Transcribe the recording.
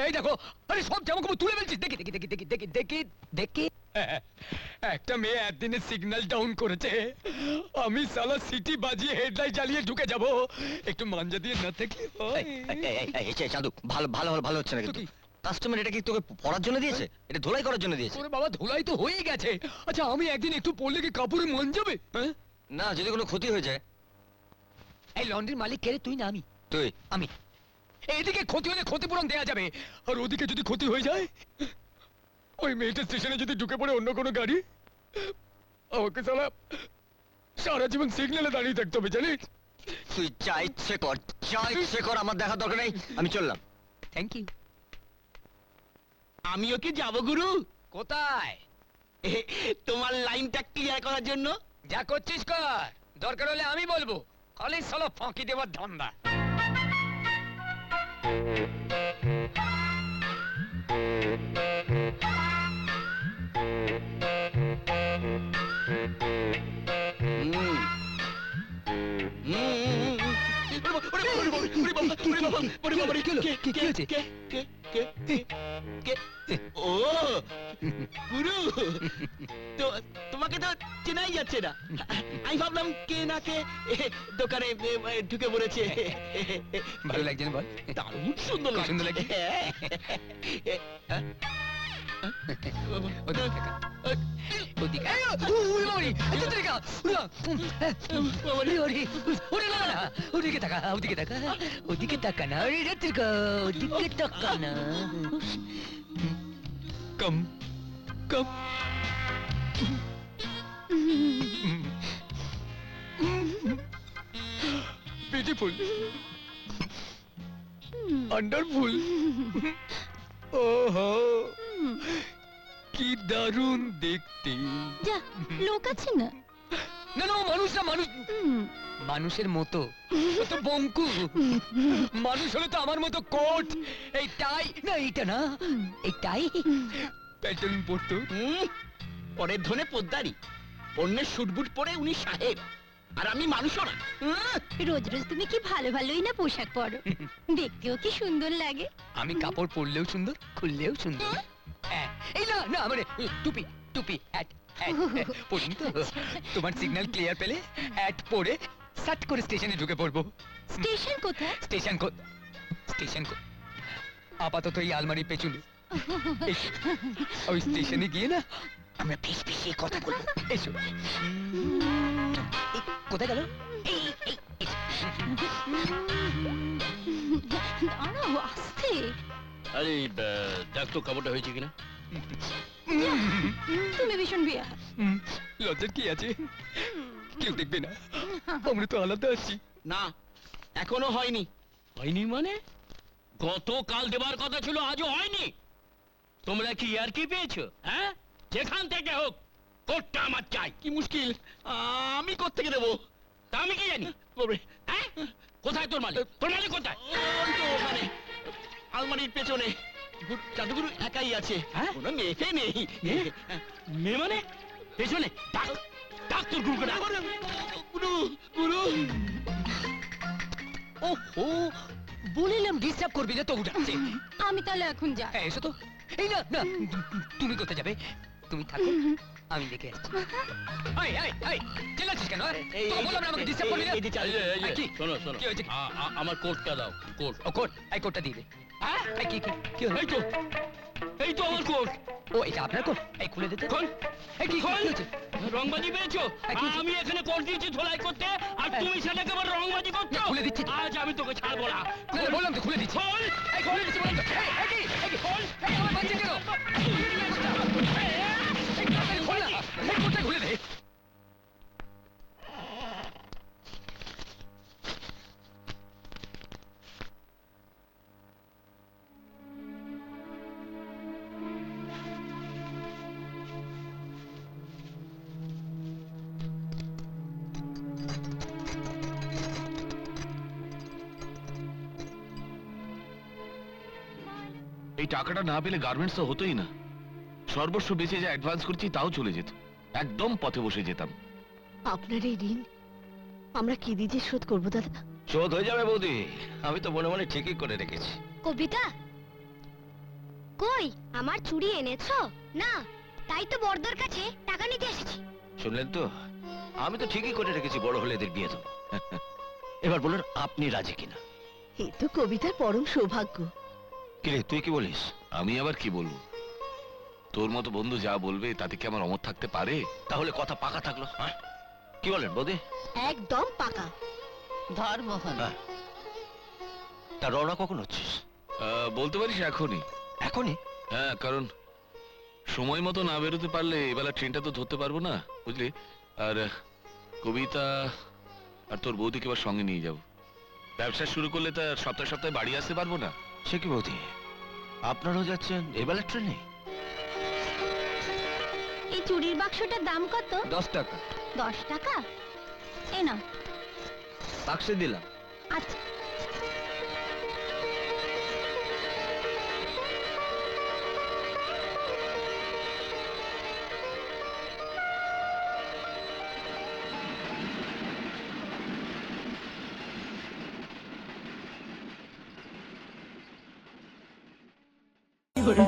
এই দেখো, আরে সব জামা কাপড় তুলে ফেলছিস। দেখি দেখি দেখি দেখি দেখি দেখি দেখি একটা মেয়ে একদিনে সিগন্যাল ডাউন করেছে, আমি সালা সিটি বাজিয়ে হেডলাইট জ্বালিয়ে ঢুকে যাব। একটু মাঞ্জা দিয়ে না থাকলে হয়। চাঁদু, ভালো ভালো ভালো হচ্ছে না কিন্তু। কাস্টমার এটা কি তোকে পরার জন্য দিয়েছে? এটা ধুলাই করার জন্য দিয়েছে? ওরে বাবা, ধুলাই তো হয়ে গেছে। আচ্ছা, আমি একদিন একটু পরলে কি কাপড়ে মান যাবে? না, যদি কোনো ক্ষতি হয়ে যায়। এই লন্ড্রির মালিক কে রে? তুই না আমি? তুই। আমি। এদিকে ক্ষতি হলে ক্ষতিপূরণ দেয়া যাবে, আর ওদিকে যদি ক্ষতি হয়ে যায়, ওই মেয়েটা স্টেশনে যদি ঢুকে পড়ে অন্য কোনো গাড়ি, আমাকে সালা সারা জীবন সিগন্যালে দাঁড়িয়ে থাকতে হবে, জানিস? তুই যা ইচ্ছে কর, যা ইচ্ছে কর, আমার দেখা দরকার নেই, আমি চললাম। Thank you. আমিও কি যাবো গুরু? কোথায়? তোমার লাইনটা ক্লিয়ার করার জন্য। যা করছিস কর, দরকার হলে আমি বলবো। খালি সালা ফাঁকি দেওয়ার ধান্দা। ও গুরু, তোমাকে তো চেনাই যাচ্ছে না। আমি ভাবলাম কে না কে দোকানে ঢুকে পড়েছে। ভালো লাগছে না বল? দারুণ সুন্দর খুব সুন্দর লাগছে। ওদিকে তাকা, ওদিকে তাকা, ওদিকে তাকা না, ওদিকে তাকা না। কম কম বিউটিফুল, ওয়ান্ডারফুল। ওহো, কি দারুণ দেখতে। যা, লোক আছে না? না না, মানুষ না, মানুষ মানুষের মতো, ও তো বঙ্কু। মানুষ হলে তো আমার মতো কোট, এই টাই না, এইটা না, এই টাই প্যাটার্ন পরতো। পরের ধনে পোদ্দারি, অন্যের শুটবুট পরে উনি সাহেব, আর আমি মানুষও না। রোজ রোজ তুমি কি ভালো ভালোই না পোশাক পরো, দেখতেও কি সুন্দর লাগে। আমি কাপড় পরলেও সুন্দর, খুললেও সুন্দর। এই না না, মানে টুপি টুপি হ্যাট পড়ুন তো। তোমার সিগন্যাল ক্লিয়ার পেলে হ্যাট পরে সাট করে স্টেশনে ঢুকে পড়বো। স্টেশন কোথায়? স্টেশন আপাতত এই আলমারির পেছনে। ওই স্টেশনে গিয়ে না আমরা ফিস ফিসিয়ে কথা বলবো। এসো। কোথায় গেল? দাঁড়াও, আস্তে। আরে দেখ তো কাপড়টা হয়েছে কিনা। তুমি ভীষণ বিয়া। লজ্জার কি আছে? কেউ দেখবে না, আমরা তো আলাদা আছি। না, এখনো হয়নি। হয়নি মানে? গতকাল দেবার কথা ছিল, আজও হয়নি। তোমরা কি আর কি পেয়েছো? হ্যাঁ, যেখান থেকে হোক কোটটা আমার চাই। কি মুশকিল, আমি কোত্থেকে দেবো? তা আমি কি জানি? হ্যাঁ, কোথায় তোর মালিক? তোর মালিক কোথায়? ওখানে আলমারির পেছনে। জাদুগুরু একাই আছে, কোনো মেয়ে নেই। মেয়ে মানে? পেছনে ডাক, ডাক তোর গুরুকে ডাক। গুরু, গুরু। ওহো, বলিলাম ডিস্টার্ব করবি না, তো উঠাচ্ছে। আমি তাহলে এখন যাই। এসো তো। এই না না, তুমি কোথায় যাবে? তুমি থাকো, আমি দেখে আসছি। চেল্লাচ্ছিস কেন? তোকে বললাম না আমাকে ডিস্টার্ব করবি না। কি? শোনো শোনো, কি হয়েছে? আমার কোটটা দাও। কোট। ও কোট, এই কোটটা দিয়ে দে। এই কি কি কি হলো? এই তো আমার কোট। ও, এটা আপনার কোট? এই খুলে দিতে। খোল। এই কি খোল। হয়েছে? রংবাজি পেয়েছো? আমি এখানে কোট দিয়েছি ধোলাই করতে, আর তুমি সেটাকে আবার রংবাজি করছো। খুলে দিচ্ছি। আজ আমি তোকে ছাড়বো না। না, বললাম তো খুলে দিচ্ছি। খোল। এই খুলে দিচ্ছি বললাম তো। এই কি খোল। এই আমার বাচ্চা কেন? খোল না, এই কোটটা খুলে দে। এই টাকাটা না পেলে গার্মেন্টস তো হতোই না। সর্বস্ব বেঁচে যা অ্যাডভান্স করছি তাও চলে যেত, একদম পথে বসে যেতাম। আপনার এই ঋণ আমরা কি দিয়ে শোধ করবো দাদা? শোধ হয়ে যাবে বৌদি, আমি তো মনে মনে ঠিকই করে রেখেছি। কবিতা কই আমার চুড়ি এনেছো? না, তাই তো বড়দার কাছে টাকা নিতে এসেছি। শুনলেন তো, আমি তো ঠিকই করে রেখেছি, বড় হলে এদের বিয়ে দেবো। এবার বলুন আপনি রাজি কিনা। এ তো কবিতার পরম সৌভাগ্য। কিরে তুই কি বলিস? আমি আবার কি বলবো? তোর মতো বন্ধু যা বলবে তাতে কি আমার অমত থাকতে পারে? তাহলে কথা পাকা থাকলো, হ্যাঁ? কি বলেন বৌদি? একদম পাকা। ধর্মহন। হ্যাঁ। তা রওনা কখন হচ্ছিস? বলতে পারিস এখনই। এখনই? হ্যাঁ, কারণ সময় মতো না বেরোতে পারলে এবেলা ট্রেনটা তো ধরতে পারবো না, বুঝলি? আর কবিতা আর তোর বৌদিকে এবার সঙ্গে নিয়ে যাব। ব্যবসা শুরু করলে তা সপ্তাহে সপ্তাহে বাড়ি আসতে পারবো না। সে কি বৌদি, আপনারাও যাচ্ছেন এবেলা ট্রেনে? এই চুড়ির বাক্সটার দাম কত? 10 টাকা 10 টাকা? এ নাও। বাক্সে দিলাম। আচ্ছা। করে